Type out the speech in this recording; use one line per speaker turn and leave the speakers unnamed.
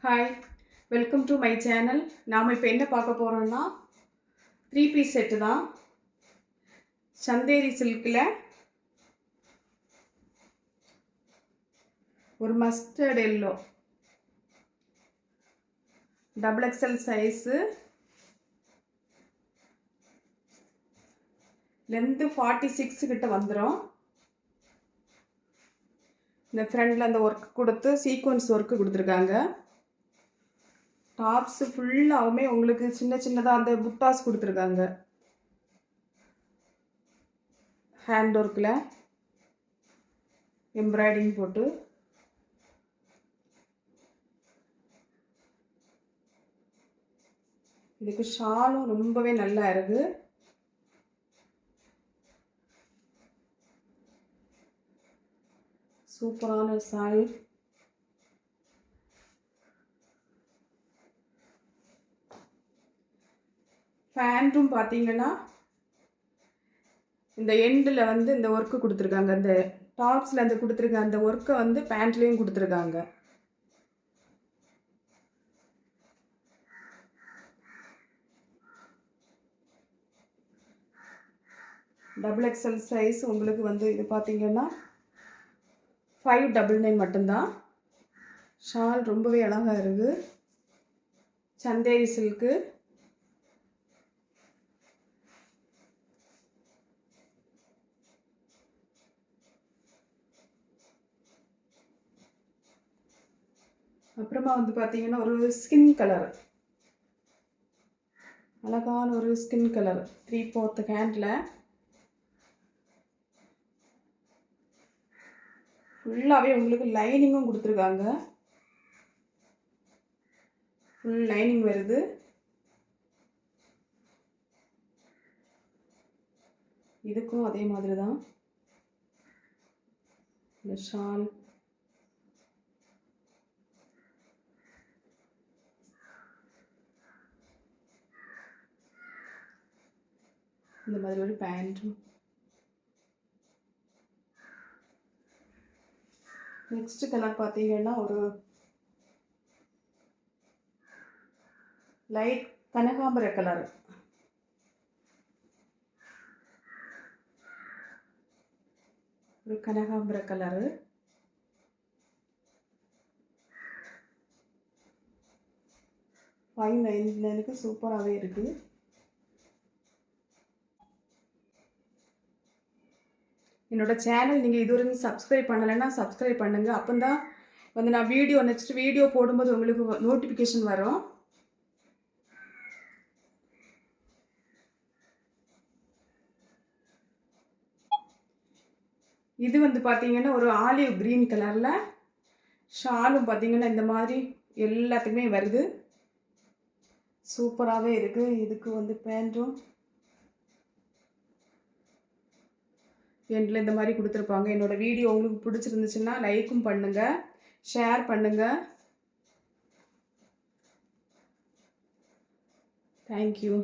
Hi, welcome to my channel. நாம் இப்போ என்ன பார்க்க போகிறோம்னா 3 பீஸ் செட்டு தான். சந்தேரி சில்கில் ஒரு mustard yellow XXL size, length 46 கிட்ட வந்துடும். இந்த ஃப்ரண்டில் அந்த ஒர்க் கொடுத்து சீக்வன்ஸ் ஒர்க்கு கொடுத்துருக்காங்க. டாப்ஸு ஃபுல்லாகவுமே உங்களுக்கு சின்ன சின்னதாக அந்த புட்டாஸ் கொடுத்துருக்காங்க. ஹேண்ட் ஒர்க்கில் எம்ப்ராய்டிங் போட்டு இதுக்கு ஷாலும் ரொம்பவே நல்லா இருக்குது. சூப்பரான ஷால். பேண்ட்டும் பார்த்தீங்கன்னா இந்த எண்டில் வந்து இந்த ஒர்க்கு கொடுத்துருக்காங்க. அந்த டாப்ஸில் அந்த கொடுத்துருக்க அந்த ஒர்க்கை வந்து பேண்ட்லேயும் கொடுத்துருக்காங்க. XXL சைஸ் உங்களுக்கு வந்து இது பார்த்தீங்கன்னா 599 மட்டும்தான். ஷால் ரொம்பவே அழகாக இருக்குது. சந்தேரி சில்க்கு. அப்புறமா வந்து பார்த்தீங்கன்னா ஒரு ஸ்கின் கலர், அழகான ஒரு ஸ்கின் கலர் 3/4 ஹேண்டில் ஃபுல்லாகவே உங்களுக்கு லைனிங்கும் கொடுத்துருக்காங்க. ஃபுல் லைனிங் வருது. இதுக்கும் அதே மாதிரி தான் இந்த ஷால். இந்த மாதிரி ஒரு பேண்ட்டும். நெக்ஸ்ட் கலர் பார்த்தீங்கன்னா ஒரு லைட் கனகாம்பர கலர். ஒரு கனகாம்பர கலரு. $599க்கு சூப்பராகவே இருக்குது. என்னோடய சேனல் நீங்கள் இதுவரைக்கும் சப்ஸ்கிரைப் பண்ணலைன்னா சப்ஸ்கிரைப் பண்ணுங்கள். அப்போ தான் வந்து நான் நெக்ஸ்ட் வீடியோ போடும்போது உங்களுக்கு நோட்டிஃபிகேஷன் வரும். இது வந்து பார்த்தீங்கன்னா ஒரு ஆலிவ் க்ரீன் கலரில் ஷாலும் பார்த்தீங்கன்னா இந்த மாதிரி எல்லாத்துக்குமே வருது. சூப்பராகவே இருக்குது. இதுக்கு வந்து பேண்ட்டும் எண்டில் இந்த மாதிரி கொடுத்துருப்பாங்க. என்னோடய வீடியோ உங்களுக்கு பிடிச்சிருந்துச்சுன்னா லைக்கும் பண்ணுங்கள், ஷேர் பண்ணுங்கள். தேங்க்யூ.